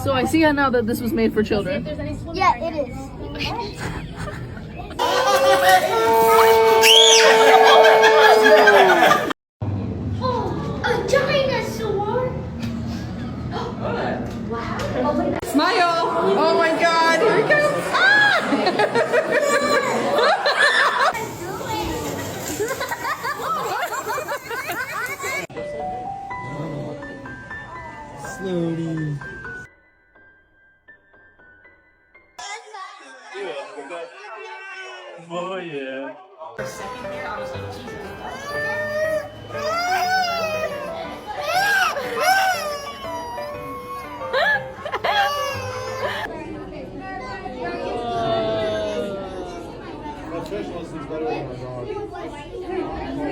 So I see now that this was made for children. Yeah, it is. Oh, a dinosaur! Smile! Oh my god, here he comes! Ah! Slowly.